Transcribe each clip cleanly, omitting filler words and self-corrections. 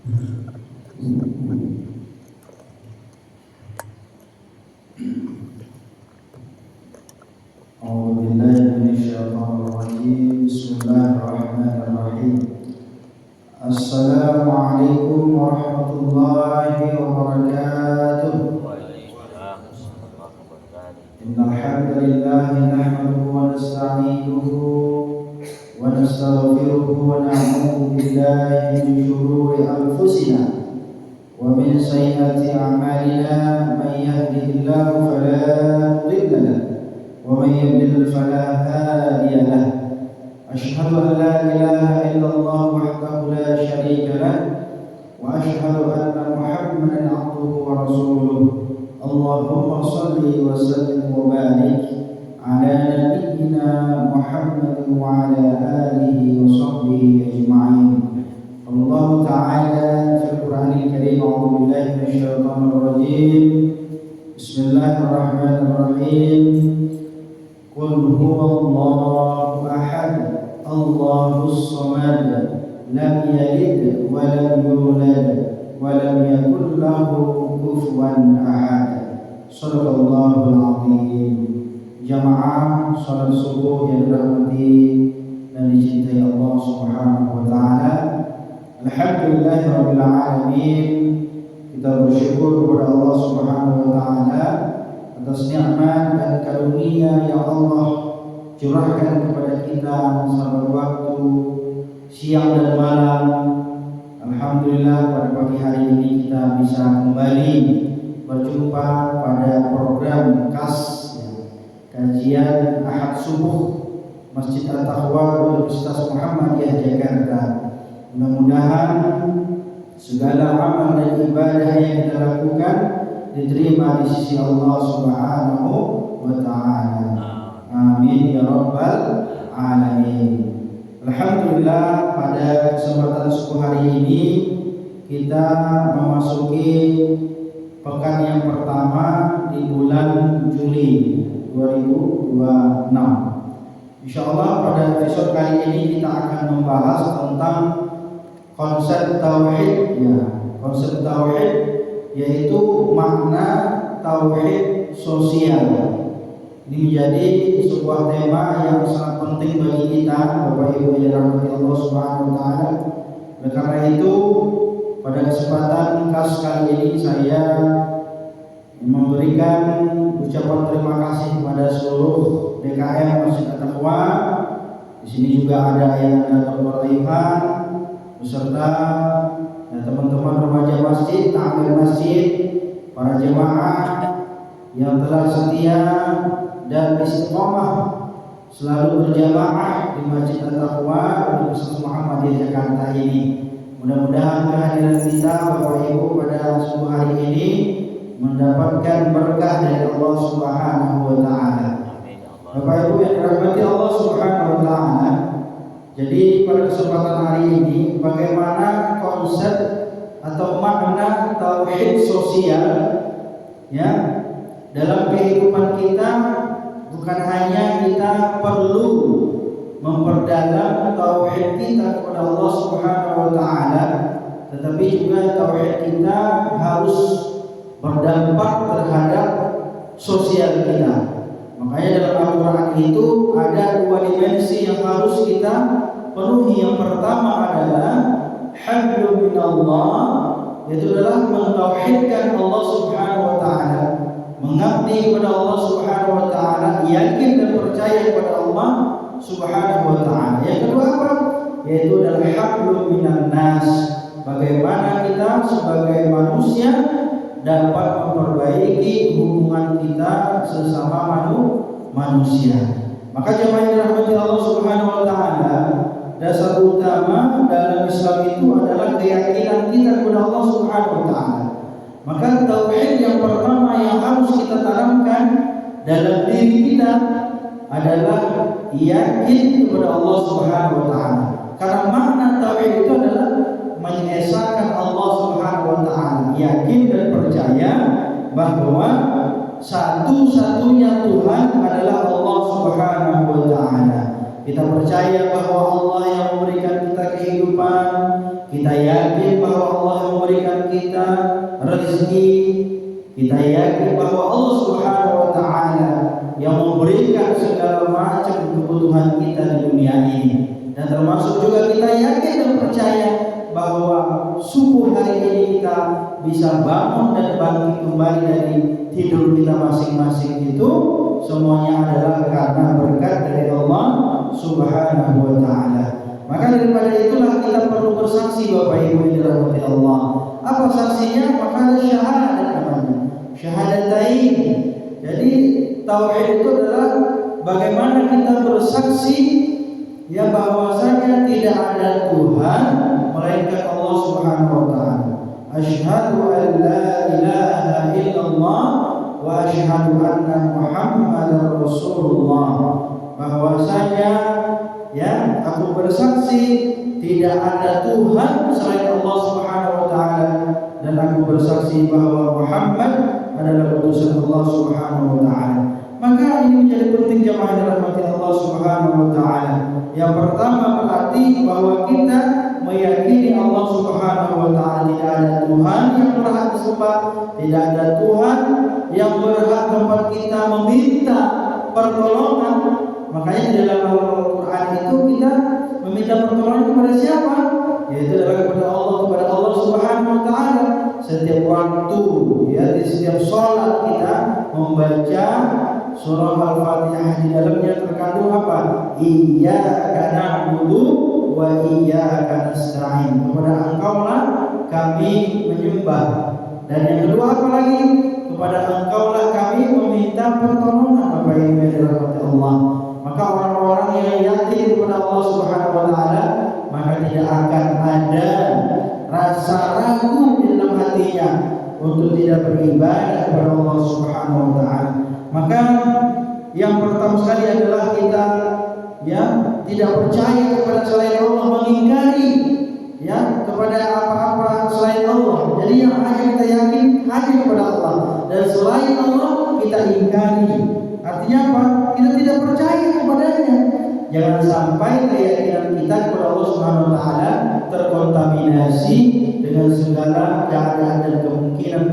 Bismillahirrahmanirrahim. Assalamualaikum warahmatullahi wabarakatuh. Innal hamdalillah nahmaduhu wa nasta'inuhu wa nastaghfiruhu wa na'udzu billahi min shururi anfusina wa min sayyiati a'malina. May yahdihillahu fala mudilla lahu wa may yudlil fala hadiya lahu. Asyhadu an la ilaha illallah wahdahu la syarika lahu wa asyhadu anna Muhammadan 'abduhu wa rasuluh. Allahumma salli wa sallim wa barik ala nabiyyina Muhammad wa ala alihi wa sahbihi ajma'in. Allah ta'ala fil Qur'anil Karim, a'udzu billahi minasyaitonir rajim. Bismillahirrahmanirrahim. Qul huwallahu ahad, Allahus samad, lam yalid wa lam yulad wa lam yakul lahu kufuwan ahad. Shadaqallahul azim. Jamaah salat subuh yang dirahmati dan dicintai Allah Subhanahu wa taala. Alhamdulillahirabbil alamin. Kita bersyukur kepada Allah Subhanahu wa taala atas nikmat dan karunia yang Allah curahkan kepada kita selama waktu siang dan malam. Alhamdulillah pada pagi hari ini kita bisa kembali berjumpa pada program khas kajian Ahad Subuh Masjid At-Taqwa Universitas Muhammadiyah Jakarta. Mudah-mudahan segala amal dan ibadah yang kita lakukan diterima di sisi Allah Subhanahu wa taala. Amin ya rabbal alamin. Alhamdulillah pada kesempatan subuh hari ini kita memasuki pekan yang pertama di bulan Juli 2026. Insyaallah pada episode kali ini kita akan membahas tentang konsep tauhid, konsep tauhid yaitu makna tauhid sosial. Ini menjadi sebuah tema yang sangat penting bagi kita, Bapak Ibu yang dirahmati Allah Subhanahu wa taala. Oleh karena itu, pada kesempatan khas kali ini saya memberikan ucapan terima kasih kepada seluruh DKM Masjid At-Taqwa. Di sini juga ada yang Dr. Ivan beserta teman-teman remaja masjid, takmir masjid, para jemaah yang telah setia dan istiqomah selalu berjamaah di Masjid At-Taqwa Universitas Muhammadiyah Jakarta ini. Mudah-mudahan kehadiran kita Bapak Ibu pada subuh hari ini mendapatkan berkah dari Allah Subhanahu wa taala. Bapak Ibu yang dirahmati Allah Subhanahu wa taala. Jadi pada kesempatan hari ini bagaimana konsep atau makna tauhid sosial dalam kehidupan kita. Bukan hanya kita perlu memperdalam tauhid kita kepada Allah Subhanahu wa taala, tetapi juga tauhid kita harus berdampak terhadap sosial kita. Makanya dalam Al-Qur'an itu ada dua dimensi yang harus kita penuhi. Yang pertama adalah hablum minallah, yaitu adalah mentauhidkan Allah Subhanahu wa taala, mengabdi kepada Allah Subhanahu wa taala, yakin dan percaya kepada Allah Subhanahu wa taala. Yang kedua apa? Yaitu adalah hablum minan nas. Bagaimana kita sebagai manusia dapat memperbaiki hubungan kita sesama manusia. Maka jemaah yang dirahmati Allah Subhanahu wa taala, dasar utama dalam Islam itu adalah keyakinan kita kepada Allah Subhanahu wa taala. Maka tauhid yang pertama yang harus kita tanamkan dalam diri kita adalah yakin kepada Allah Subhanahu wa taala. Karena makna tauhid itu adalah mengesahkan Allah Subhanahu wa taala, yakin dan percaya bahwa satu-satunya Tuhan adalah Allah Subhanahu wa taala. Kita percaya bahwa Allah yang memberikan kita kehidupan, kita yakin bahwa Allah yang memberikan kita rezeki, kita yakin bahwa Allah Subhanahu wa taala yang memberikan segala macam kebutuhan kita di dunia ini. Dan termasuk juga kita yakin dan percaya bahwa subuh hari ini kita bisa bangun dan bangkit kembali dari tidur kita masing-masing itu semuanya adalah karena berkat dari Allah Subhanahu wa taala. Maka daripada itulah kita perlu bersaksi Bapak Ibu yang dirahmati Allah. Apa saksinya? Maka ada syahadat namanya. Syahadatain. Jadi tauhid itu adalah bagaimana kita bersaksi ya bahwasanya tidak ada Tuhan melainkan Allah Subhanahu wa taala. Asyhadu an la ilaha illallah wa asyhadu anna Muhammadar Rasulullah. Bahwasanya ya aku bersaksi tidak ada Tuhan selain Allah Subhanahu wa taala dan aku bersaksi bahwa Muhammad adalah utusan Allah Subhanahu wa taala. Maka ini menjadi penting jemaah yang dirahmati Allah Subhanahu wa taala. Yang pertama berarti bahwa kita meyakini Allah Subhanahu wa taala tidak ada Tuhan yang berhak disembah, tidak ada Tuhan yang berhak tempat kita meminta pertolongan. Makanya di dalam Al-Qur'an itu kita meminta pertolongan kepada siapa? Yaitu adalah kepada Allah Subhanahu wa taala. Setiap waktu ya di setiap salat kita membaca surah Al-Fatihah, di dalamnya terkandung apa? Iyyaka na'budu wa iyyaka nasta'in. Kepada Engkaulah kami menyembah. Dan yang kedua apa lagi? Kepada Engkaulah kami meminta pertolongan. Bapak Ibu yang dirahmati Allah. Maka orang-orang yang yakin kepada Allah Subhanahu wa taala, maka tidak akan ada rasa ragu di dalam hatinya untuk tidak beribadah kepada Allah Subhanahu wa taala. Maka yang pertama sekali adalah kita ya tidak percaya kepada selain Allah, mengingkari ya kepada apa-apa selain Allah. Jadi yang hanya kita yakin hanya kepada Allah dan selain Allah kita ingkari. Artinya apa? Kita tidak percaya kepadanya. Jangan sampai keyakinan kita kepada Allah Subhanahu wa taala terkontaminasi dengan segala keadaan dan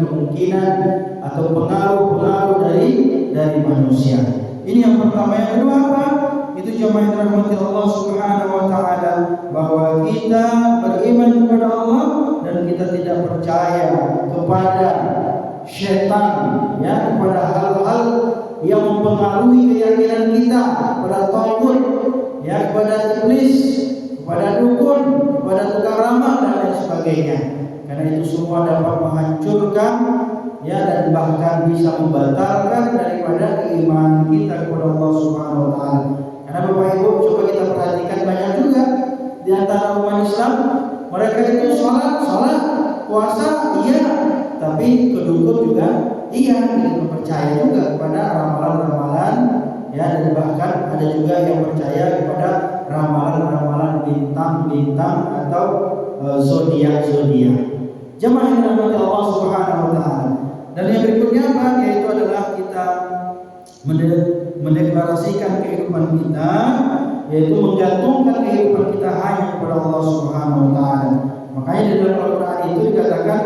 kemungkinan atau pengaruh-pengaruh dari manusia. Ini yang pertama. Yang kedua apa? Itu jemaah yang dirahmati Allah Subhanahu wa taala, bahwa kita beriman kepada Allah dan kita tidak percaya kepada syaitan ya, kepada hal-hal yang mempengaruhi keyakinan kita, kepada tagut ya, kepada iblis, kepada dukun, kepada tukang ramal dan lain sebagainya. Karena itu semua dapat menghancurkan ya dan bahkan bisa membatalkan daripada keimanan kita kepada Allah Subhanahu wa taala. Karena Bapak Ibu coba kita perhatikan, banyak juga di antara umat Islam mereka itu sholat, puasa iya, tapi kedukun juga iya, tidak percaya juga kepada ramalan-ramalan ya, dan bahkan ada juga yang percaya kepada ramalan-ramalan bintang-bintang atau zodiak-zodiak. Jemaah yang dirahmati Allah Subhanahu wa taala. Dan yang berikutnya apa? Yaitu adalah kita mendeklarasikan kehidupan kita, yaitu menggantungkan kehidupan kita hanya kepada Allah Subhanahu wa taala. Makanya di dalam Al-Qur'an itu dikatakan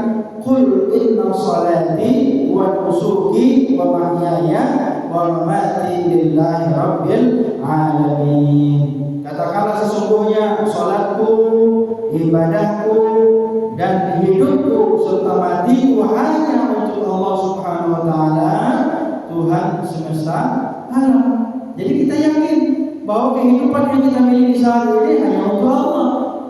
qul inna salati wa nusuki wa mahyaya wa mamati lillahi rabbil alamin. Katakanlah sesungguhnya salatku, ibadahku dan hidupku serta matiku hanya untuk Allah Subhanahu wa taala, Tuhan semesta alam. Jadi kita yakin bahwa kehidupan yang kita miliki saat ini hanya untuk Allah.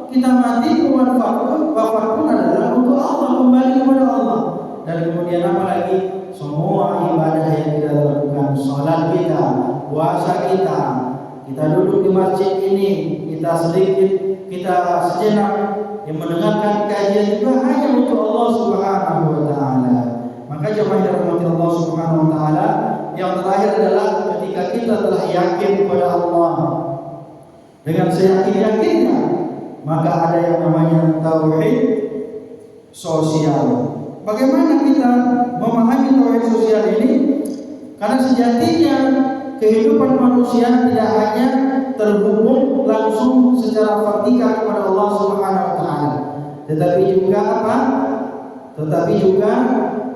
Kita mati pun wafat pun adalah untuk Allah, kembali kepada Allah. Dan kemudian apa lagi? Semua ibadah yang kita lakukan, salat kita, puasa kita duduk di masjid ini, kita sejenak yang mendengarkan kajian juga hanya untuk Allah Subhanahu wa taala. Maka jemaah yang dirahmati Allah Subhanahu wa taala, yang terakhir adalah ketika kita telah yakin kepada Allah dengan seyakin-yakinnya, maka ada yang namanya tauhid sosial. Bagaimana kita memahami tauhid sosial ini? Karena sejatinya kehidupan manusia tidak hanya terhubung langsung secara vertikal kepada Allah Subhanahu wa taala. tetapi juga apa? Tetapi juga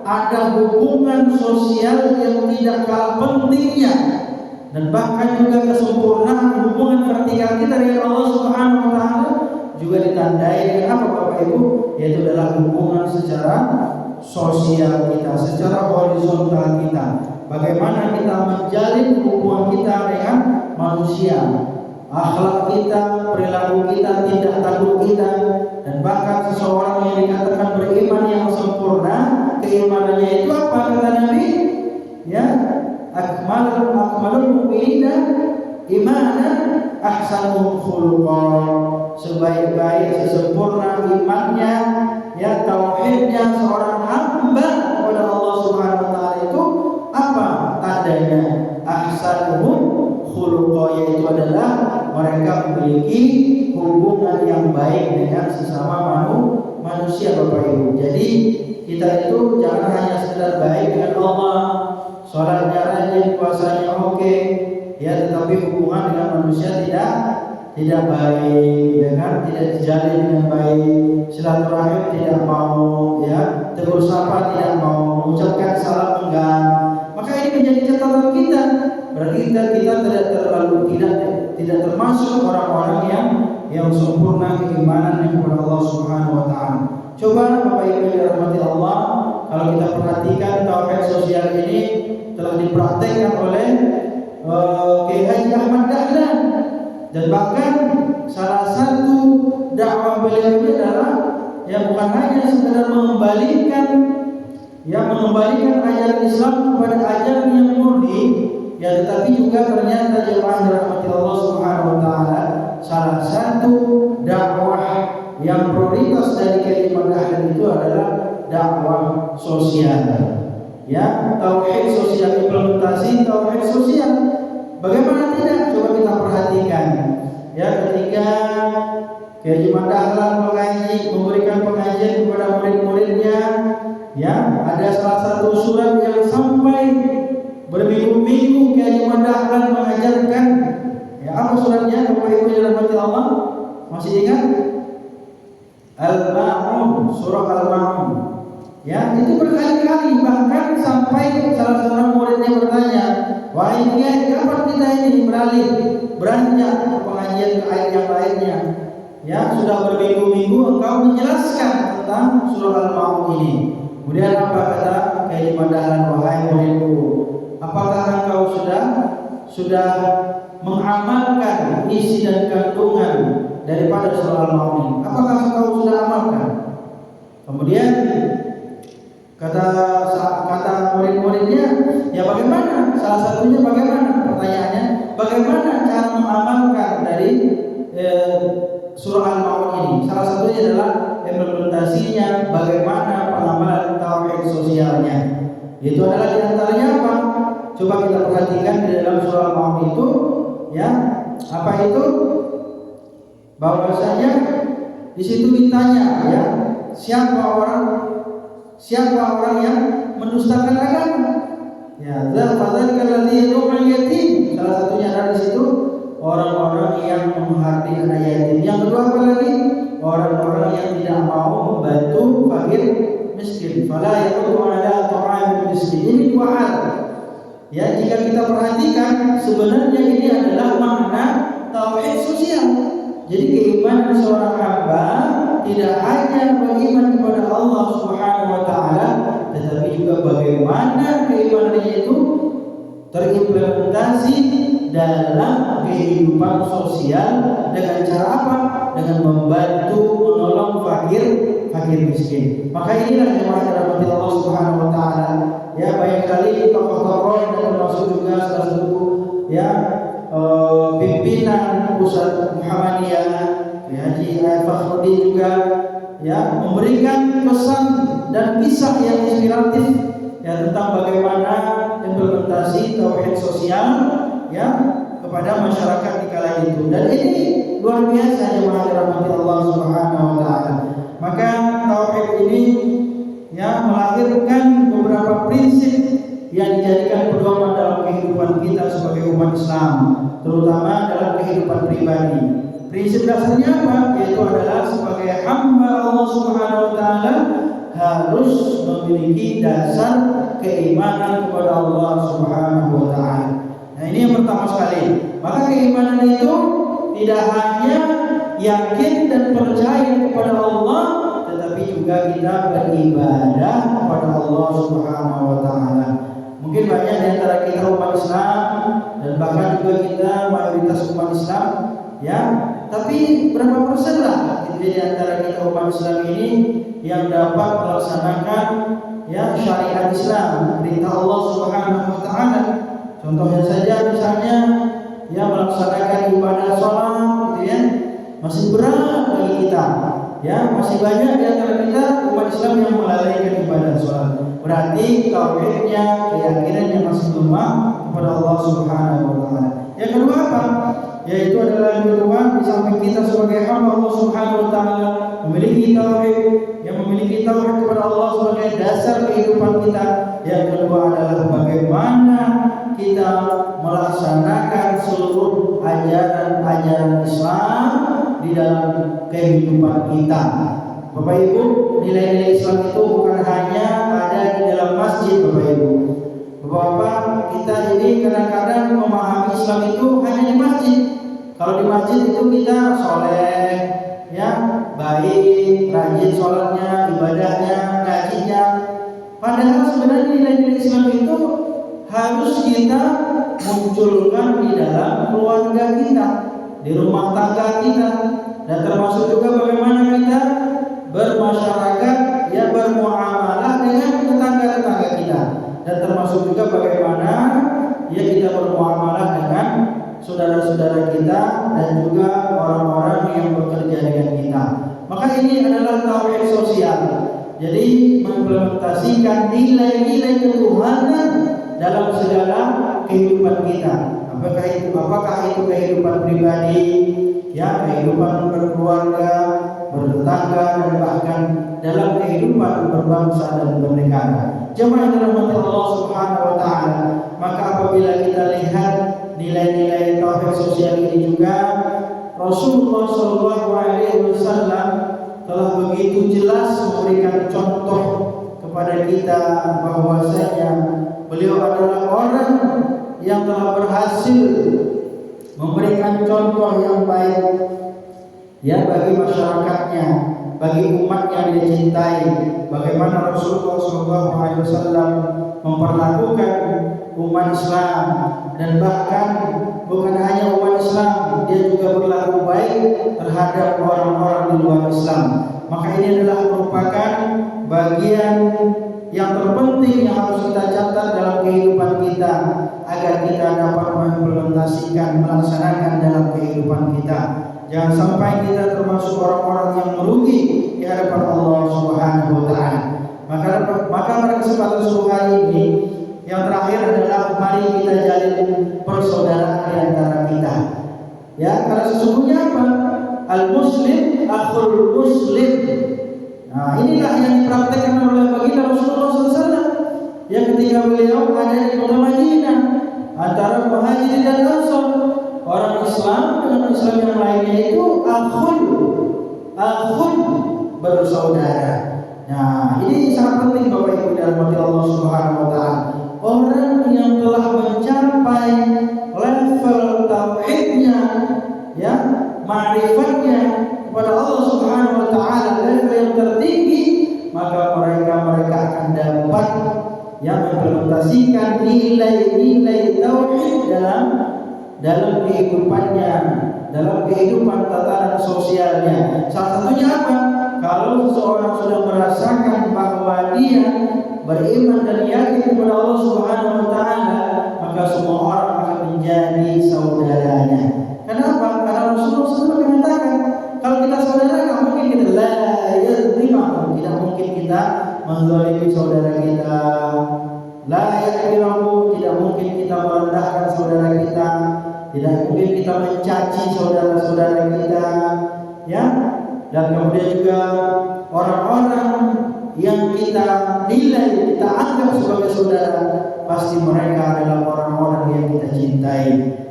ada hubungan sosial yang tidak kalah pentingnya, dan bahkan juga kesempurnaan hubungan vertikal kita dengan Allah Subhanahu wa taala juga ditandai dengan apa Bapak Ibu? Yaitu adalah hubungan secara sosial kita, secara horizontal kita. Bagaimana kita menjalin hubungan kita dengan manusia, akhlak kita, perilaku kita, tindak tanduk kita, dan bahkan seseorang yang dikatakan beriman yang sempurna, keimanannya itu apa kata Nabi? Ya, akmalul mu'minina imanan ahsanuhum khuluqan. Sebaik-baik, sesempurna imannya, ya tauhidnya seorang hamba kepada Allah Subhanahu wa taala itu apa tandanya? Ahsanuhum khuluqan, yaitu adalah mereka memiliki hubungan yang baik dengan sesama manusia Bapak Ibu. Jadi kita itu jangan hanya sekedar baik dengan Allah, sholatnya rajin, puasanya oke, ya, tetapi hubungan dengan manusia tidak baik, ya kan? Tidak dijalin dengan baik, silaturahim tidak mau, ya, tegur sapa tidak mau, mengucapkan salam enggan. Maka ini menjadi catatan kita. Berarti kita tidak termasuk orang-orang yang sempurna keimanan kepada Allah Subhanahu wa taala. Coba Bapak Ibu yang dirahmati Allah, kalau kita perhatikan tauhid sosial ini telah dipraktekkan oleh Kiai Haji Ahmad Dahlan, dan bahkan salah satu dakwah beliau ini adalah ya bukan hanya sekedar mengembalikan ajaran Islam kepada ajaran yang murni, ya, tetapi juga ternyata jemaah dirahmati Allah Subhanahu wa taala, salah satu dakwah yang prioritas dari Kiai Ahmad Dahlan itu adalah dakwah sosial. Ya, tauhid sosial, implementasi tauhid sosial. Bagaimana tidak? Coba kita perhatikan. Ya, ketika Kiai Ahmad Dahlan memberikan pengajian kepada murid-muridnya, ya, ada salah satu surat yang sampai berminggu-minggu Kiai Ahmad Dahlan mengajarkan. Ya, apa suratnya Bapak Ibu yang dirahmati Allah? Masih ingat? Al-Ma'un, surah Al-Ma'un. Ya, itu berkali-kali, bahkan sampai salah seorang muridnya bertanya, "Wahai Kiai, kapan kita ini beranjak pengajian ke ayat yang lainnya? Ya, sudah berminggu-minggu engkau menjelaskan tentang surah Al-Ma'un ini." Kemudian apa kata Kiai Ahmad Dahlan? "Wahai muridku, apakah engkau sudah mengamalkan isi dan kandungan daripada surah Al-Ma'un ini? Apakah engkau sudah amalkan?" Kemudian kata murid-muridnya, "Ya bagaimana? Salah satunya bagaimana?" Pertanyaannya, bagaimana cara mengamalkan dari surah Al-Ma'un ini? Salah satunya adalah implementasinya, bagaimana pengamalan tauhid sosialnya. Itu adalah diantaranya apa? Coba kita perhatikan di dalam surah Al-Ma'un itu, ya, apa itu? Bahwasanya di situ ditanya, ya, siapa orang yang mendustakan agama? Ya, dzalika alladzi yad'ul yatim. Salah satunya ada di situ orang-orang yang menghardi anak yatim. Yang kedua apa lagi? Orang-orang yang tidak mau membantu fakir miskin. Fala yaqulu ala ta'amil miskin. Ini dua hal. Ya, jika kita perhatikan sebenarnya ini adalah makna tauhid sosial. Jadi keimanan seorang hamba tidak hanya beriman kepada Allah Subhanahu wa taala, tetapi juga bagaimana keimanannya itu terimplementasi dalam kehidupan sosial dengan cara apa? Dengan membantu menolong fakir miskin. Maka inilah yang dirahmati Allah Subhanahu wa taala. Ya, banyak kali tokoh-tokoh dan termasuk juga salah satu ya pimpinan pusat Muhammadiyah, Haji Fakhruddin juga, ya, memberikan pesan dan kisah yang inspiratif, ya, tentang bagaimana implementasi tauhid sosial, ya, kepada masyarakat di kala itu. Dan ini luar biasa jemaah dirahmati Allah Subhanahu wa taala. Maka tauhid ini, ya, melahirkan beberapa prinsip yang dijadikan pedoman dalam kehidupan kita sebagai umat Islam, terutama dalam kehidupan pribadi. Prinsip dasarnya apa? Yaitu adalah sebagai hamba Allah Subhanahu wa taala harus memiliki dasar keimanan kepada Allah Subhanahu wa taala. Nah, ini yang pertama sekali. Maka keimanan itu tidak hanya yakin dan percaya kepada Allah, tetapi juga kita beribadah kepada Allah Subhanahu wa taala. Mungkin banyak di antara kita umat Islam dan bahkan juga kita mayoritas umat Islam, ya. Tapi berapa persen lah di antara kita umat Islam ini yang dapat melaksanakan ya syariat Islam, perintah Allah Subhanahu wa taala. Contohnya saja misalnya ya melaksanakan ibadah sholat gitu ya, masih berat bagi kita. Ya, masih banyak di antara kita umat Islam yang melalaikan ibadah sholat. Berarti tauhidnya, keyakinannya masih lemah kepada Allah Subhanahu wa taala. Yang kedua apa? Yaitu adalah kedua di samping kita sebagai hamba Allah Subhanahu wa taala memiliki tauhid, yang memiliki tauhid kepada Allah sebagai dasar kehidupan kita. Yang kedua adalah bagaimana kita melaksanakan seluruh ajaran-ajaran Islam di dalam kehidupan kita. Bapak Ibu, nilai-nilai Islam itu bukan hanya ada di dalam masjid, Bapak Ibu. Bapak, kita ini kadang-kadang memahami Islam itu hanya di masjid. Kalau di masjid itu kita soleh, ya, baik, rajin sholatnya, ibadahnya, ngajinya. Padahal sebenarnya nilai-nilai Islam itu harus kita munculkan di dalam keluarga kita, di rumah tangga kita, dan termasuk juga bagaimana kita bermasyarakat, ya, bermuamalah dengan tetangga-tetangga kita, dan termasuk juga bagaimana ya kita bermuamalah dengan saudara-saudara kita dan juga orang-orang yang bekerja dengan kita. Maka ini adalah tauhid sosial. Jadi mengimplementasikan nilai-nilai ketuhanan dalam segala kehidupan kita. Apakah itu kehidupan pribadi, ya, kehidupan berkeluarga, bertetangga, dan bahkan dalam kehidupan berbangsa dan bernegara. Jemaah yang dirahmati Allah Subhanahu wa taala, maka apabila kita lihat nilai-nilai tauhid sosial ini juga, Rasulullah Shallallahu alaihi wasallam telah begitu jelas memberikan contoh kepada kita bahwasanya beliau adalah orang yang telah berhasil memberikan contoh yang baik, ya, bagi masyarakatnya, bagi umat yang dia cintai. Bagaimana Rasulullah SAW memperlakukan umat Islam, dan bahkan bukan hanya umat Islam, dia juga berlaku baik terhadap orang-orang di luar Islam. Maka ini adalah merupakan bagian yang terpenting yang harus kita catat dalam kehidupan kita, agar kita dapat mengimplementasikan, melaksanakan dalam kehidupan kita. Jangan sampai kita termasuk orang-orang yang merugi di hadapan Allah Subhanahu wa taala. Maka pada kesempatan sore hari ini yang terakhir adalah mari kita jalin persaudaraan di antara kita. Ya, karena sesungguhnya apa? Al-muslim akhul muslim. Nah, inilah yang dipraktekkan oleh baginda Rasulullah SAW. Yang ketika beliau ada di kota Madinah, antara muhajirin dan ansar, orang Islam dengan Islam yang lainnya itu akhul bersaudara. Nah, ini sangat penting Bapak Ibu dan rahmati Allah Subhanahu wa taala. Orang yang telah mencapai level tauhidnya, ya, ma'rifatnya kepada Allah Subhanahu wa taala, level yang tertinggi, maka mereka akan dapat yang mengimplementasikan nilai-nilai tauhid dalam kehidupannya, dalam kehidupan tatanan sosialnya. Salah satunya apa? Kalau seseorang sudah merasakan bahwa dia beriman dan yakin kepada Allah Subhanahu wa taala, maka semua orang akan menjadi saudaranya. Kenapa? Karena Rasulullah SAW mengatakan, kalau kita saudara, tidak mungkin kita tidak mungkin kita menzalimi saudara kita. La yakfirahu, tidak mungkin kita merendahkan saudara kita, tidak mungkin kita mencaci saudara-saudara kita, ya. Dan kemudian juga orang-orang yang kita nilai, kita anggap sebagai saudara, pasti mereka adalah orang-orang yang kita cintai.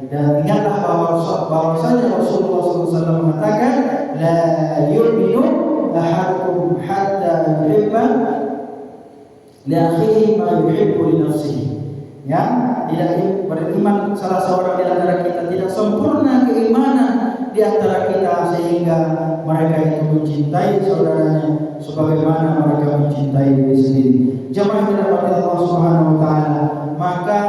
Dan ingatlah bahwasanya Rasulullah SAW mengatakan, la yu'minu ahadukum hatta yuhibba li akhihi ma yuhibbu li nafsihi. Ya, tidak beriman salah seorang di antara kita, tidak sempurna keimanan di antara kita sehingga mereka itu mencintai saudaranya sebagaimana mereka mencintai diri sendiri. Jemaah yang dirahmati Allah Subhanahu wa taala, maka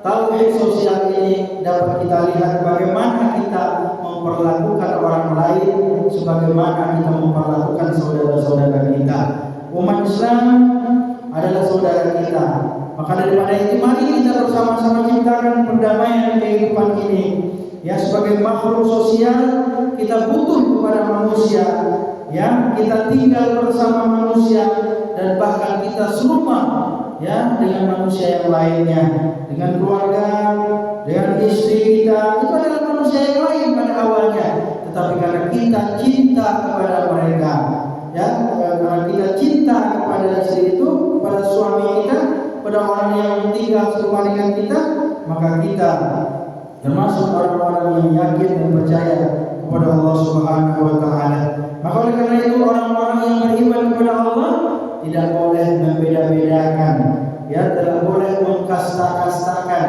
tauhid sosial ini dapat kita lihat bagaimana kita memperlakukan orang lain sebagaimana kita memperlakukan saudara-saudara kita. Umat Islam adalah saudara kita. Maka daripada itu mari kita bersama-sama ciptakan perdamaian kehidupan ini. Ya, sebagai makhluk sosial kita butuh kepada manusia. Ya, kita tinggal bersama manusia dan bahkan kita serumah ya dengan manusia yang lainnya, dengan keluarga, dengan istri kita. Itu adalah manusia yang lain pada awalnya, tetapi karena kita cinta kepada mereka, ya, karena kita cinta kepada istri itu, kepada suami kita, pada orang yang tinggal serumah dengan kita, maka kita termasuk orang-orang yang yakin dan percaya kepada Allah Subhanahu wa taala. Maka oleh karena itu orang-orang yang beriman kepada Allah tidak boleh membeda-bedakan, ya, tidak boleh mengkasta-kastakan.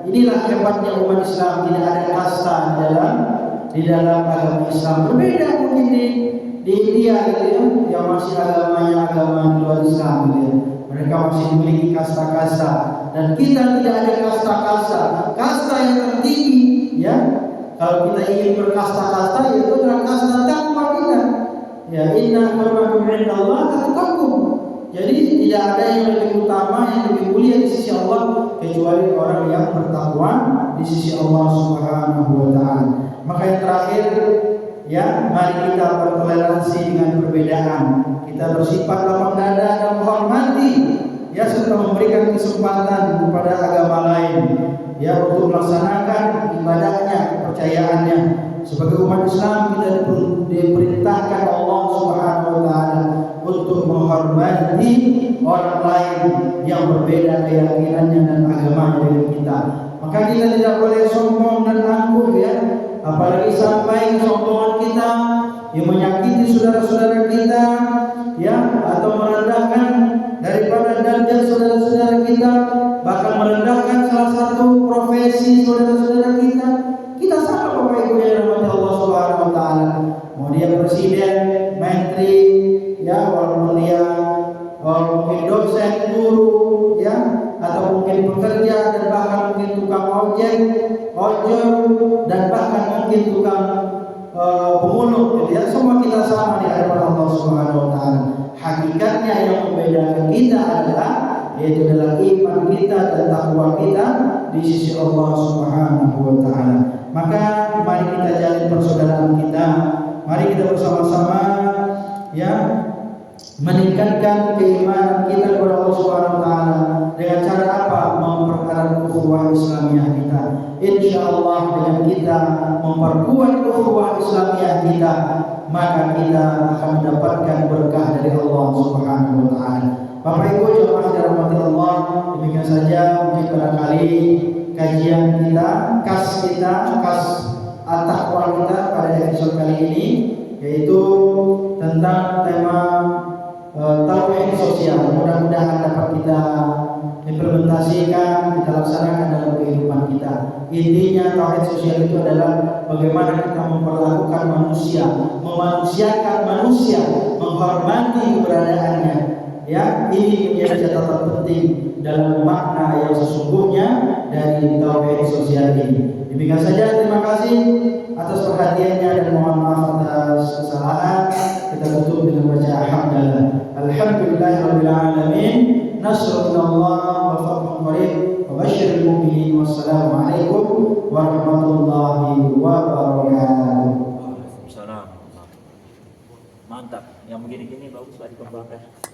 Inilah hebatnya umat Islam, tidak ada kasta di dalam agama Islam. Berbeda mungkin di India gitu ya, yang masih agamanya agama luar Islam gitu ya. Mereka masih memiliki kasta-kasta dan kita tidak ada kasta-kasta. Kasta yang tertinggi, ya, kalau kita ingin berkasta-kasta yaitu adalah kasta takwa kita. Ya, inna akramakum indallahi atqakum. Jadi tidak ada yang lebih utama, yang lebih mulia di sisi Allah kecuali orang yang bertakwa di sisi Allah Subhanahu wa taala. Maka yang terakhir, ya, mari kita bertoleransi dengan perbedaan. Kita bersifat lapang dada dan menghormati, ya, serta memberikan kesempatan kepada agama lain, ya, untuk melaksanakan ibadahnya, kepercayaannya. Sebagai umat Islam kita diperintahkan Allah Subhanahu wa taala untuk menghormati orang lain yang berbeda keyakinannya dan agamanya dengan kita. Maka kita tidak boleh sombong dan angkuh, ya, apalagi sampai kesombongan kita yang menyakiti saudara-saudara kita, ya, atau merendahkan daripada derajat saudara-saudara kita, bahkan merendahkan salah satu profesi saudara-saudara kita. Kita sama Bapak Ibu yang dirahmati Allah Subhanahu wa taala. Mau dia presiden, menteri, ya, walaupun dia mungkin dosen, guru, ya, atau mungkin pekerja dan bahkan mungkin tukang ojek, ojol, dan bahkan mungkin tukang pemulung, gitu ya. Semua kita sama di hadapan Allah Subhanahu wa taala. Hakikatnya yang membedakan kita adalah yaitu adalah iman kita dan takwa kita di sisi Allah Subhanahu wa taala. Maka mari kita jalin persaudaraan kita. Mari kita bersama-sama, ya, meningkatkan keimanan kita kepada Allah Subhanahu wa taala dengan cara apa? Mempererat ukhuwah Islamiyah kita. Insyaallah dengan kita memperkuat ukhuwah Islamiyah kita, maka kita akan mendapatkan berkah dari Allah Subhanahu wa taala. Bapak Ibu jemaah dirahmati Allah, demikian saja mungkin barangkali kajian kita, kas at-taqwa kita pada episode kali ini, yaitu tentang tema tauhid sosial. Mudah-mudahan dapat kita implementasikan, kita laksanakan dalam kehidupan kita. Intinya tauhid sosial itu adalah bagaimana kita memperlakukan manusia, memanusiakan manusia, menghormati keberadaannya. Ya, ini menjadi catatan penting dalam makna yang sesungguhnya dari tauhid sosial ini. Demikian saja, terima kasih atas perhatiannya dan mohon maaf atas kesalahan. Kita tutup dengan baca alhamdulillah. Alhamdulillahirabbil alamin. Nasrun minallah wa fathun qarib. Wa basyiril mu'minin. Wassalamu alaikum warahmatullahi wabarakatuh. Waalaikumsalam. Mantap. Yang begini-gini bagus lah dikembangkan.